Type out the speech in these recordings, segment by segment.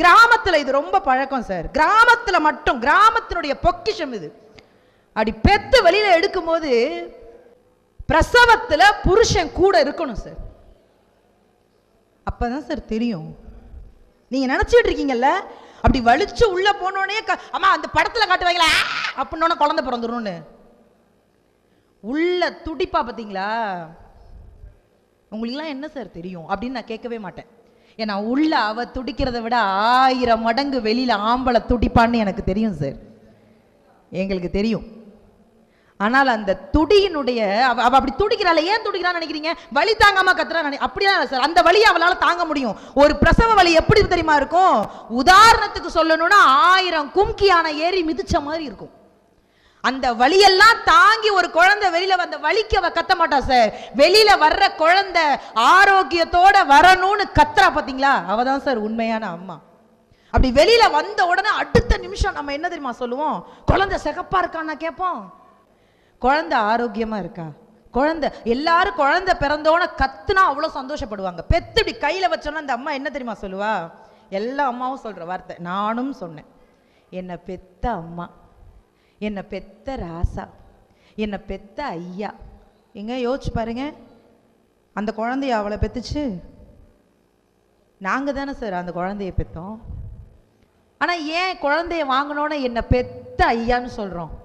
கிராமத்துல இது ரொம்ப பழக்கம் சார். கிராமத்துல மட்டும், கிராமத்தினுடைய பொக்கிஷம் இது. அப்படி பெத்து வெளியில எடுக்கும் போது பிரசவத்துல புருஷன் கூட இருக்கணும் சார். அப்பதான் சார் தெரியும். நீங்க நினைச்சிட்டு இருக்கீங்கல்ல, அப்படி வலிச்சு உள்ள போனோடனே அம்மா அந்த படத்துல காட்டுவாங்களா அப்படின்னு குழந்தை பிறந்துரும்னு. உள்ள துடிப்பா பார்த்தீங்களா? உங்களுக்குலாம் என்ன சார் தெரியும் அப்படின்னு நான் கேட்கவே மாட்டேன். ஏன்னா உள்ள அவ துடிக்கிறத விட 1000 மடங்கு வெளியில ஆம்பளை துடிப்பான்னு எனக்கு தெரியும் சார், எங்களுக்கு தெரியும். ஆனால் அந்த துடியினுடைய அவ அப்படி துடிக்கிறாள். ஏன் துடிக்கிறான்னு நினைக்கிறீங்க? வலி தாங்காம கத்துறா. அப்படிதான் சார், அந்த வலியை அவளால் தாங்க முடியும். ஒரு பிரசவ வலி எப்படி தெரியுமா இருக்கும்? உதாரணத்துக்கு சொல்லணும்னா 1000 கும்கியான ஏறி மிதிச்ச மாதிரி இருக்கும். அந்த வலியெல்லாம் தாங்கி ஒரு குழந்தை வெளியில வந்த வலிக்கு அவ கத்த மாட்டா சார். வெளியில வர்ற குழந்தை ஆரோக்கியத்தோட வரணும்னு கத்துறா பாத்தீங்களா? அவதான் சார் உண்மையான அம்மா. அப்படி வெளியில வந்த உடனே அடுத்த நிமிஷம் நம்ம என்ன தெரியுமா சொல்லுவோம்? குழந்தை சிகப்பா இருக்கான்னு கேட்போம், குழந்தை ஆரோக்கியமா இருக்கா? குழந்தை எல்லாரும் குழந்தை பிறந்தோட கத்துனா அவ்வளவு சந்தோஷப்படுவாங்க. பெத்து இப்படி கையில வச்சோன்னா அந்த அம்மா என்ன தெரியுமா சொல்லுவா? எல்லா அம்மாவும் சொல்ற வார்த்தை, நானும் சொன்னேன், என்னை பெத்த அம்மா, என்னை பெத்த ராசா, என்னை பெத்த ஐயா. எங்க யோசிச்சு பாருங்க, அந்த குழந்தைய அவளை பெத்துச்சு, நாங்க தானே சார் அந்த குழந்தைய பெத்தோம். ஆனா ஏன் குழந்தைய வாங்கினோன்னு என்னை பெத்த ஐயான்னு சொல்றோம்?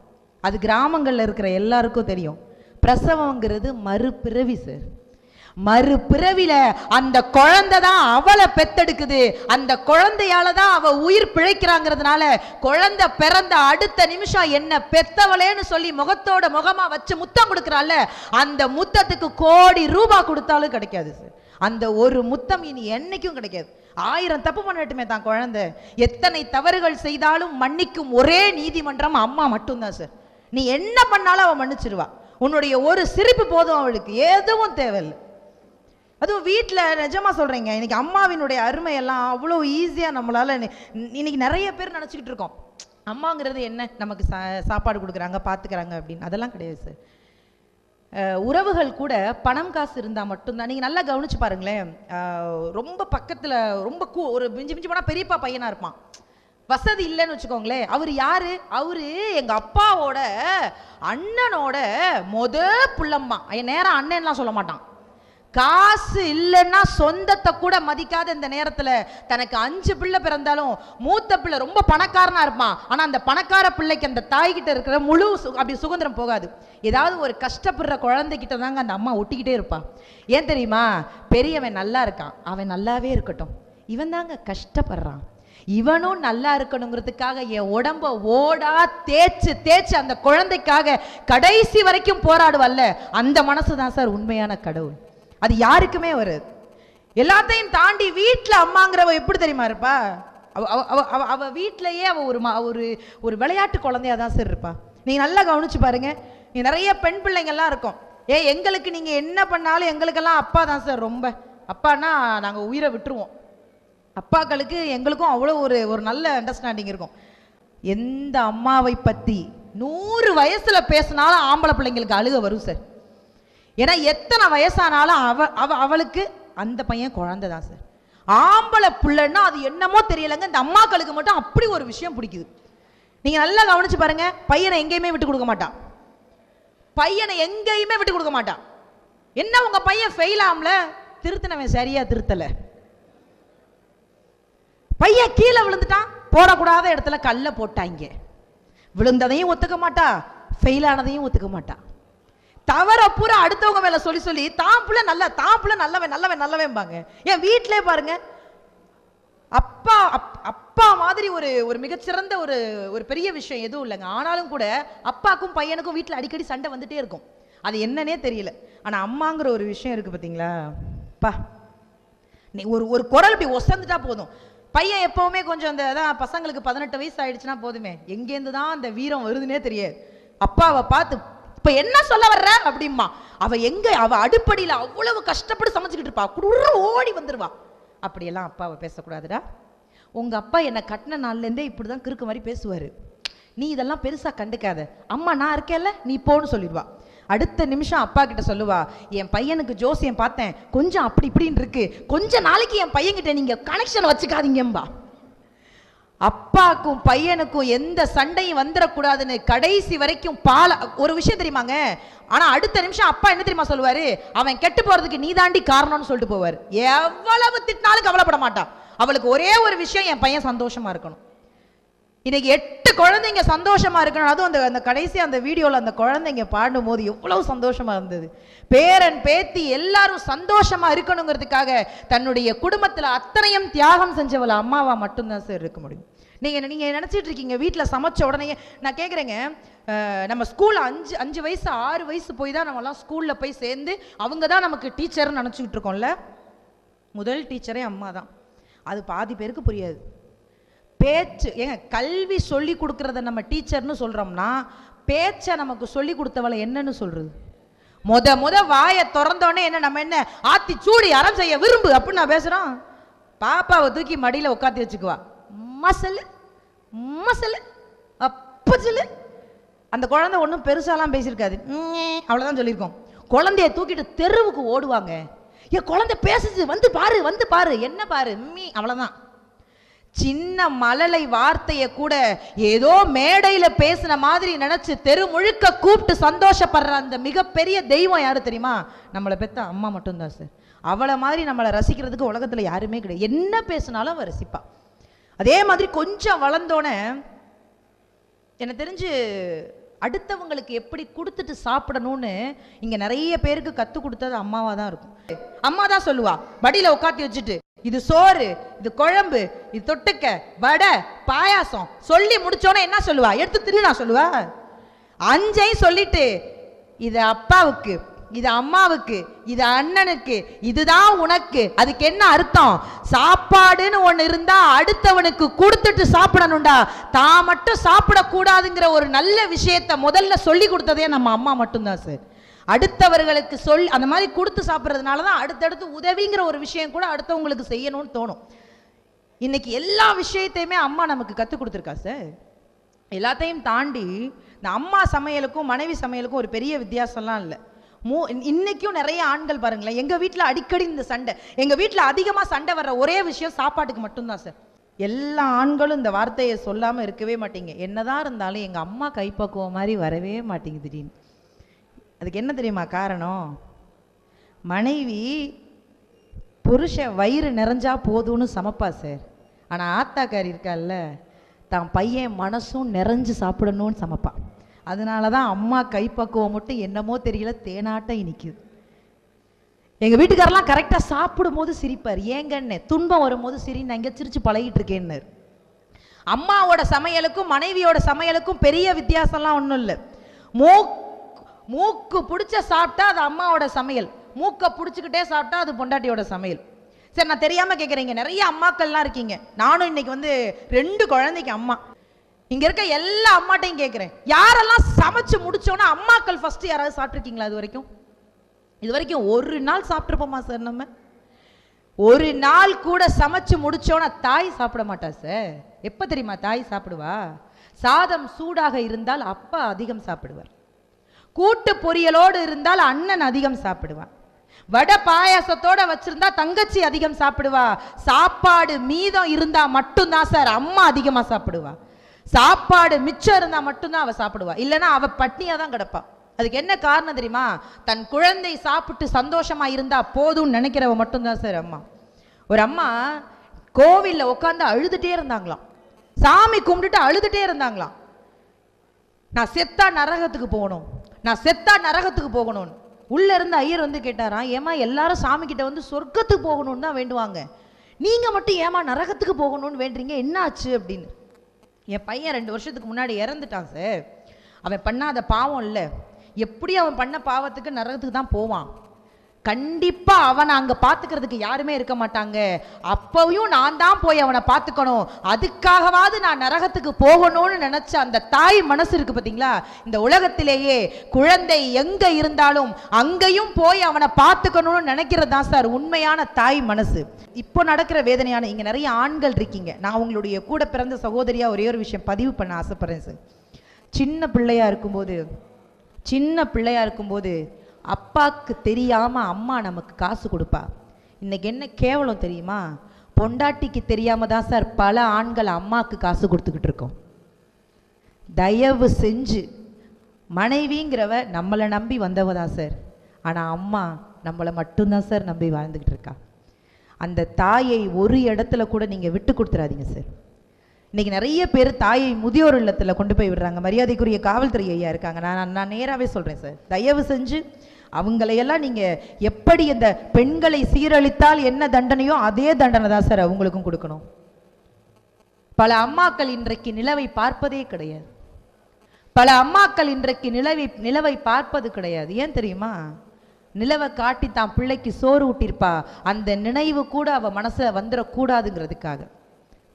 அது கிராமங்கள்ல இருக்கிற எல்லாருக்கும் தெரியும். பிரசவங்கிறது மறுபிறவி சார். மறுபிறவில அந்த குழந்தை தான் அவளை பெத்தெடுக்குது. அந்த குழந்தையால தான் அவ உயிர் பிழைக்கிறாங்கிறதுனால குழந்தை பிறந்த அடுத்த நிமிஷம் என்ன பெத்தவளேன்னு சொல்லி முகத்தோட முகமா வச்சு முத்தம் கொடுக்கறாள். அந்த முத்தத்துக்கு கோடி ரூபாய் கொடுத்தாலும் கிடைக்காது சார். அந்த ஒரு முத்தம் இனி என்னைக்கும் கிடைக்காது. 1000 தப்பு பண்ணட்டுமே தான் குழந்தை, எத்தனை தவறுகள் செய்தாலும் மன்னிக்கும் ஒரே நீதிமன்றம் அம்மா மட்டும்தான் சார். நீ என்ன பண்ணாலும் அவ மன்னிச்சிருவா. உன்னுடைய ஒரு சிரிப்பு போதும் அவளுக்கு, எதுவும் தேவையில்லை. அதுவும் வீட்டில் நிஜமா சொல்றீங்க, இன்னைக்கு அம்மாவினுடைய அருமை எல்லாம் அவ்வளோ ஈஸியா நம்மளால இன்னைக்கு நிறைய பேர் நினச்சிக்கிட்டு இருக்கோம். அம்மாங்கிறது என்ன, நமக்கு சாப்பாடு கொடுக்குறாங்க, பார்த்துக்கிறாங்க அப்படின்னு. அதெல்லாம் கிடையாது சார். உறவுகள் கூட பணம் காசு இருந்தால் மட்டும்தான். நீங்கள் நல்லா கவனிச்சு பாருங்களேன், ரொம்ப பக்கத்தில் ரொம்ப ஒரு மிஞ்சி மிஞ்சி போனால் பெரியப்பா பையனாக இருப்பான், வசதி இல்லைன்னு வச்சுக்கோங்களேன். அவர் யாரு? அவரு எங்க அப்பாவோட அண்ணனோட புள்ளம்மா. நேரம் அண்ணன்லாம் சொல்ல மாட்டான். காசு இல்லைன்னா சொந்தத்தை கூட மதிக்காத இந்த நேரத்துல தனக்கு 5 பிள்ளை பிறந்தாலும் மூத்த பிள்ளை ரொம்ப பணக்காரனா இருப்பான். ஆனா அந்த பணக்கார பிள்ளைக்கு அந்த தாய்கிட்ட இருக்கிற முழு அப்படி சுதந்திரம் போகாது. ஏதாவது ஒரு கஷ்டப்படுற குழந்தைகிட்ட தாங்க அந்த அம்மா ஒட்டிக்கிட்டே இருப்பா. ஏன் தெரியுமா? பெரியவன் நல்லா இருக்கான், அவன் நல்லாவே இருக்கட்டும், இவன் தாங்க கஷ்டப்படுறான், இவனும் நல்லா இருக்கணுங்கிறதுக்காக என் உடம்ப ஓடா தேய்ச்சு தேய்ச்சு அந்த குழந்தைக்காக கடைசி வரைக்கும் போராடுவல்ல, அந்த மனசு தான் சார் உண்மையான கடவுள். அது யாருக்குமே வருது. எல்லாத்தையும் தாண்டி வீட்டில் அம்மாங்கிறவ எப்படி தெரியுமா இருப்பா? அவ வீட்டிலேயே அவ ஒரு விளையாட்டு குழந்தையா தான் சார் இருப்பா. நீங்க நல்லா கவனிச்சு பாருங்க, நீ நிறைய பெண் பிள்ளைங்கள்லாம் இருக்கும். எங்களுக்கு நீங்க என்ன பண்ணாலும் எங்களுக்கெல்லாம் அப்பா தான் சார் ரொம்ப. அப்பான்னா நாங்க உயிரை விட்டுருவோம். அப்பாக்களுக்கு எங்களுக்கும் அவ்வளோ ஒரு நல்ல அண்டர்ஸ்டாண்டிங் இருக்கும். எந்த அம்மாவை பற்றி 100 வயசுல பேசினாலும் ஆம்பளை பிள்ளைங்களுக்கு அழுக வரும் சார். ஏன்னா எத்தனை வயசானாலும் அவளுக்கு அந்த பையன் குழந்தை தான் சார். ஆம்பளை பிள்ளைன்னா அது என்னமோ தெரியலங்க, இந்த அம்மாக்களுக்கு மட்டும் அப்படி ஒரு விஷயம் பிடிக்குது. நீங்க நல்லா கவனிச்சு பாருங்க, பையனை எங்கேயுமே விட்டு கொடுக்க மாட்டான். பையனை எங்கேயுமே விட்டு கொடுக்க மாட்டான். என்ன உங்க பையன் ஃபெயில் ஆகல, திருத்தினவன் சரியா திருத்தல. பையன் கீழே விழுந்துட்டான், போடக்கூடாத இடத்துல கல்ல போட்டாங்க. விழுந்ததையும் ஒத்துக்க மாட்டா, ஃபெயில் ஆனதையும் ஒத்துக்க மாட்டா. தவற பூரா அடுத்தவங்க மேல சொல்லி சொல்லி தான் புள்ள நல்லவன் நல்லவன் நல்லவன்பாங்க. ஏன் வீட்டிலே பாருங்க, அப்பா மாதிரி ஒரு மிகச்சிறந்த ஒரு பெரிய விஷயம் எதுவும் இல்லைங்க. ஆனாலும் கூட அப்பாக்கும் பையனுக்கும் வீட்டில் அடிக்கடி சண்டை வந்துட்டே இருக்கும். அது என்னன்னே தெரியல. ஆனா அம்மாங்கிற ஒரு விஷயம் இருக்கு பார்த்தீங்களா, பா நீ ஒரு குரல் இப்படி ஒசந்துட்டா போதும். பையன் எப்பவுமே கொஞ்சம் அந்த பசங்களுக்கு 18 வயசு ஆயிடுச்சுன்னா போதுமே, எங்கேருந்து தான் அந்த வீரம் வருதுன்னே தெரியாது. அப்பாவை பார்த்து இப்ப என்ன சொல்ல வர்ற அப்படிமா, அவ அடுப்படியில் அவ்வளவு கஷ்டப்பட்டு சமைச்சுக்கிட்டு இருப்பா, குடுற ஓடி வந்துருவா. அப்படியெல்லாம் அப்பாவை பேசக்கூடாதுடா. உங்க அப்பா என்னை கட்டின நாள்ல இருந்தே இப்படிதான் கிறுக்கு மாதிரி பேசுவாரு, நீ இதெல்லாம் பெருசா கண்டுக்காத, அம்மா நான் இருக்கேன்ல நீ போன்னு சொல்லிடுவா. அடுத்த நிமிஷம் அப்பா கிட்ட சொல்லுவா, என் பையனுக்கு ஜோசியம் பார்த்தேன், கொஞ்சம் அப்படி இப்படின்னு இருக்கு, கொஞ்ச நாளைக்கு என் பையன்கிட்ட நீங்க கனெக்ஷன் வச்சுக்காதீங்கம்பா. அப்பாக்கும் பையனுக்கும் எந்த சண்டையும் வந்துடக்கூடாதுன்னு கடைசி வரைக்கும் ஒரு விஷயம் தெரியுமாங்க. ஆனா அடுத்த நிமிஷம் அப்பா என்ன தெரியுமா சொல்லுவாரு, அவன் கெட்டு போறதுக்கு நீ தாண்டி காரணம்னு சொல்லிட்டு போவார். எவ்வளவு திட்டினாலும் கவலைப்பட மாட்டான். அவளுக்கு ஒரே ஒரு விஷயம், என் பையன் சந்தோஷமா இருக்கணும். இன்னைக்கு 8 குழந்தைங்க சந்தோஷமா இருக்கணும். அதுவும் அந்த கடைசி அந்த வீடியோல அந்த குழந்தைங்க பாடும் போது எவ்வளவு சந்தோஷமா இருந்தது. பேரன் பேத்தி எல்லாரும் சந்தோஷமா இருக்கணுங்கிறதுக்காக தன்னுடைய குடும்பத்துல அத்தனையும் தியாகம் செஞ்சவள அம்மாவா மட்டும்தான் சார் இருக்க முடியும். நீங்க நினைச்சிட்டு இருக்கீங்க வீட்டுல சமைச்ச உடனே. நான் கேட்குறேங்க, நம்ம ஸ்கூல்ல 5 வயசு 6 வயசு போய் தான் நம்மலாம் ஸ்கூல்ல போய் சேர்ந்து அவங்க தான் நமக்கு டீச்சர்னு நினச்சிக்கிட்டு இருக்கோம்ல. முதல் டீச்சரே அம்மா தான். அது பாதி பேருக்கு புரியாது. பேச்சு ஏங்க, கல்வி சொல்லி கொடுக்கறத நம்ம டீச்சர்னு சொல்றோம்னா பேச்சை நமக்கு சொல்லி கொடுத்தவளை என்னன்னு சொல்றது? முத வாயை திறந்தோடனே என்ன, நம்ம என்ன ஆத்தி சூடி அறம் செய்ய விரும்பு அப்படின்னு நான் பேசுறோம். பாப்பாவை தூக்கி மடியில உட்காந்து வச்சுக்குவா, மசலு மசலு அப்பச்சலு. அந்த குழந்தை ஒன்றும் பெருசாலாம் பேசியிருக்காது, அவ்வளோதான் சொல்லியிருக்கோம். குழந்தைய தூக்கிட்டு தெருவுக்கு ஓடுவாங்க. என் குழந்தை பேசுச்சு, வந்து பாரு வந்து பாரு, என்ன பாரு, அவ்வளோதான். சின்ன மழலை வார்த்தையை கூட ஏதோ மேடையில பேசின மாதிரி நினைச்சு தெரு முழுக்க கூப்பிட்டு சந்தோஷப்படுற அந்த மிகப்பெரிய தெய்வம் யாரு தெரியுமா? நம்மளை பெத்த அம்மா மட்டும்தான் சார். அவளை மாதிரி நம்மளை ரசிக்கிறதுக்கு உலகத்துல யாருமே கிடையாது. என்ன பேசினாலும் அவ ரசிப்பா. அதே மாதிரி கொஞ்சம் வளர்ந்தோன்னே எனக்கு தெரிஞ்சு அடுத்தவங்களுக்கு எப்படி கொடுத்துட்டு சாப்பிடணும்னு இங்க நிறைய பேருக்கு கத்து கொடுத்தது அம்மாவா தான் இருக்கும். அம்மா தான் சொல்லுவா, வடியில உட்காத்தி வச்சுட்டு இது சோறு, இது குழம்பு, இது தொட்டுக்க, வடை, பாயாசம் சொல்லி முடிச்சோன்னே என்ன சொல்லுவா? எடுத்து தின்னு நான் சொல்லுவா. 5 சொல்லிட்டு இது அப்பாவுக்கு, இது அம்மாவுக்கு, இது அண்ணனுக்கு, இதுதான் உனக்கு. அதுக்கு என்ன அர்த்தம்? சாப்பாடுன்னு ஒண்ணு இருந்தா அடுத்தவனுக்கு கொடுத்துட்டு சாப்பிடணும்டா. தான் மட்டும் சாப்பிடக்கூடாதுங்கிற ஒரு நல்ல விஷயத்த முதல்ல சொல்லி கொடுத்ததே நம்ம அம்மா மட்டும்தான் சார். அடுத்தவர்களுக்கு சொல்லி அந்த மாதிரி கொடுத்து சாப்பிட்றதுனால தான் அடுத்தடுத்து உதவிங்கிற ஒரு விஷயம் கூட அடுத்தவங்களுக்கு செய்யணும்னு தோணும். இன்னைக்கு எல்லா விஷயத்தையுமே அம்மா நமக்கு கற்றுக் கொடுத்துருக்கா சார். எல்லாத்தையும் தாண்டி இந்த அம்மா சமையலுக்கும் மனைவி சமையலுக்கும் ஒரு பெரிய வித்தியாசம்லாம் இல்லை. இன்னைக்கும் நிறைய ஆண்கள் பாருங்களேன், எங்க வீட்டில் அடிக்கடி இந்த சண்டை, எங்க வீட்டில் அதிகமாக சண்டை வர்ற ஒரே விஷயம் சாப்பாட்டுக்கு மட்டும்தான் சார். எல்லா ஆண்களும் இந்த வார்த்தையை சொல்லாமல் இருக்கவே மாட்டீங்க. என்னதான் இருந்தாலும் எங்கள் அம்மா கைப்பக்குவம் மாதிரி வரவே மாட்டேங்குது திடீர்னு. அதுக்கு என்ன தெரியுமா காரணம்? மனைவி புருஷன் வயிறு நிறைஞ்சா போதும்னு சமைப்பா சார். ஆனால் ஆத்தாக்காரி இருக்கால்ல, தான் பையன் மனசும் நிறைஞ்சு சாப்பிடணும்னு சமைப்பா. அதனால தான் அம்மா கைப்பக்குவம் மட்டும் என்னமோ தெரியல தேனாட்டம் இனிக்குது. எங்கள் வீட்டுக்காரெல்லாம் கரெக்டாக சாப்பிடும் போது சிரிப்பார். ஏங்கன்னு துன்பம் வரும்போது சரி, நான் இங்கே சிரிச்சு பழகிட்டு இருக்கேன்னு. அம்மாவோட சமையலுக்கும் மனைவியோட சமையலுக்கும் பெரிய வித்தியாசம்லாம் ஒன்றும் இல்லை. மூக்கு பிடிச்ச சாப்பிட்டா அது அம்மாவோட சமையல், மூக்கை பிடிச்சிக்கிட்டே சாப்பிட்டா அது பொண்டாட்டியோட சமையல். சரி, நான் தெரியாமல் கேட்குறீங்க, நிறைய அம்மாக்கள்லாம் இருக்கீங்க. நானும் இன்னைக்கு 2 குழந்தைக்கு அம்மா. இங்கே இருக்க எல்லா அம்மாட்டையும் கேட்குறேன், யாரெல்லாம் சமைச்சு முடிச்சோன்னா அம்மாக்கள் ஃபர்ஸ்ட் யாராவது சாப்பிட்ருக்கீங்களா? இது வரைக்கும் ஒரு நாள் சாப்பிட்ருப்போமா சார்? நம்ம ஒரு நாள் கூட சமைச்சு முடிச்சோன்னா தாய் சாப்பிட மாட்டா சார். எப்போ தெரியுமா தாய் சாப்பிடுவா? சாதம் சூடாக இருந்தால் அப்பா அதிகம் சாப்பிடுவார், கூட்டு பொரியலோடு இருந்தால் அண்ணன் அதிகம் சாப்பிடுவான், வடை பாயாசத்தோட வச்சிருந்தா தங்கச்சி அதிகம் சாப்பிடுவா. சாப்பாடு மீதம் இருந்தா மட்டும்தான் சார் அம்மா அதிகமா சாப்பிடுவா. சாப்பாடு மிச்சம் இருந்தா மட்டும்தான் அவ சாப்பிடுவா, இல்லைன்னா அவ பட்னியா தான் கிடப்பா. அதுக்கு என்ன காரணம் தெரியுமா? தன் குழந்தை சாப்பிட்டு சந்தோஷமா இருந்தா போதும்னு நினைக்கிறவ மட்டும்தான் சார் அம்மா. ஒரு அம்மா கோவில்ல உட்காந்து அழுதுட்டே இருந்தாங்களாம், சாமி கும்பிட்டுட்டு அழுதுட்டே இருந்தாங்களாம். நான் செத்தா நரகத்துக்கு போகணும், நான் செத்தா நரகத்துக்கு போகணும்னு. உள்ள இருந்து ஐயர் கேட்டாராம், ஏமா எல்லாரும் சாமி கிட்ட சொர்க்கத்துக்கு போகணும்னு தான் வேண்டுவாங்க, நீங்க மட்டும் ஏமா நரகத்துக்கு போகணும்னு வேண்டுறீங்க, என்ன ஆச்சு அப்படின்னு. என் பையன் 2 வருஷத்துக்கு முன்னாடி இறந்துட்டான் சார். அவன் பண்ணாத பாவம் இல்லை, எப்படி அவன் பண்ண பாவத்துக்கு நரகத்துக்கு தான் போவான். கண்டிப்பா அவனை அங்க பாத்துக்கிறதுக்கு யாருமே இருக்க மாட்டாங்க. அப்பவும் நான் தான் போய் அவனை பார்த்துக்கணும், அதுக்காகவாது நான் நரகத்துக்கு போகணும்னு நினைச்ச அந்த தாய் மனசு இருக்கு பாத்தீங்களா? இந்த உலகத்திலேயே குழந்தை எங்க இருந்தாலும் அங்கேயும் போய் அவனை பார்த்துக்கணும்னு நினைக்கிறது தான் சார் உண்மையான தாய் மனசு. இப்போ நடக்கிற வேதனையான, இங்க நிறைய ஆண்கள் இருக்கீங்க, நான் உங்களுடைய கூட பிறந்த சகோதரியா ஒரே ஒரு விஷயம் பதிவு பண்ண ஆசைப்படுறேன் சார். சின்ன பிள்ளையா இருக்கும்போது அப்பாக்கு தெரியாம அம்மா நமக்கு காசு கொடுப்பா. இன்னைக்கு என்ன கேவலம் தெரியுமா? பொண்டாட்டிக்கு தெரியாம தான் சார் பல ஆண்கள் அம்மாவுக்கு காசு கொடுத்துக்கிட்டு இருக்கோம். தயவு செஞ்சு மனைவிங்கிறவ நம்மளை நம்பி வந்தவ தான் சார். ஆனால் அம்மா நம்மளை மட்டும்தான் சார் நம்பி வாழ்ந்துக்கிட்டு இருக்கா. அந்த தாயை ஒரு இடத்துல கூட நீங்கள் விட்டு கொடுத்துடாதீங்க சார். இன்னைக்கு நிறைய பேர் தாயை முதியோர் இல்லத்தில் கொண்டு போய் விடுறாங்க. மரியாதைக்குரிய காவல்துறை ஐயா இருக்காங்க, நான் நேராகவே சொல்கிறேன் சார், தயவு செஞ்சு அவங்களையெல்லாம் நீங்கள் எப்படி இந்த பெண்களை சீரழித்தால் என்ன தண்டனையோ அதே தண்டனை தான் சார் அவங்களுக்கும் கொடுக்கணும். பல அம்மாக்கள் இன்றைக்கு நிலவை பார்ப்பதே கிடையாது. பல அம்மாக்கள் இன்றைக்கு நிலவை பார்ப்பது கிடையாது. ஏன் தெரியுமா? நிலவை காட்டி தான் பிள்ளைக்கு சோறு ஊட்டியிருப்பா, அந்த நினைவு கூட அவ மனசுல வந்துடக்கூடாதுங்கிறதுக்காக.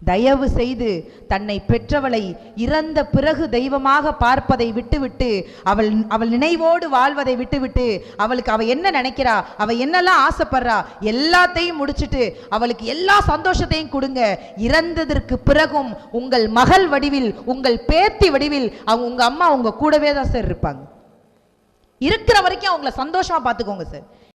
தயவு செய்து தன்னை பெற்றவளை இறந்த பிறகு தெய்வமாக பார்ப்பதை விட்டுவிட்டு, அவள் நினைவோடு வாழ்வதை விட்டுவிட்டு, அவளுக்கு அவ என்ன நினைக்கிறா, அவ என்னெல்லாம் ஆசைப்படுறா எல்லாத்தையும் முடிச்சுட்டு அவளுக்கு எல்லா சந்தோஷத்தையும் கொடுங்க. இறந்ததற்கு பிறகும் உங்கள் மகள் வடிவில், உங்கள் பேத்தி வடிவில் உங்க அம்மா உங்க கூடவே தான் சார் இருப்பாங்க. இருக்கிற வரைக்கும் அவங்கள சந்தோஷமா பார்த்துக்கோங்க சார்.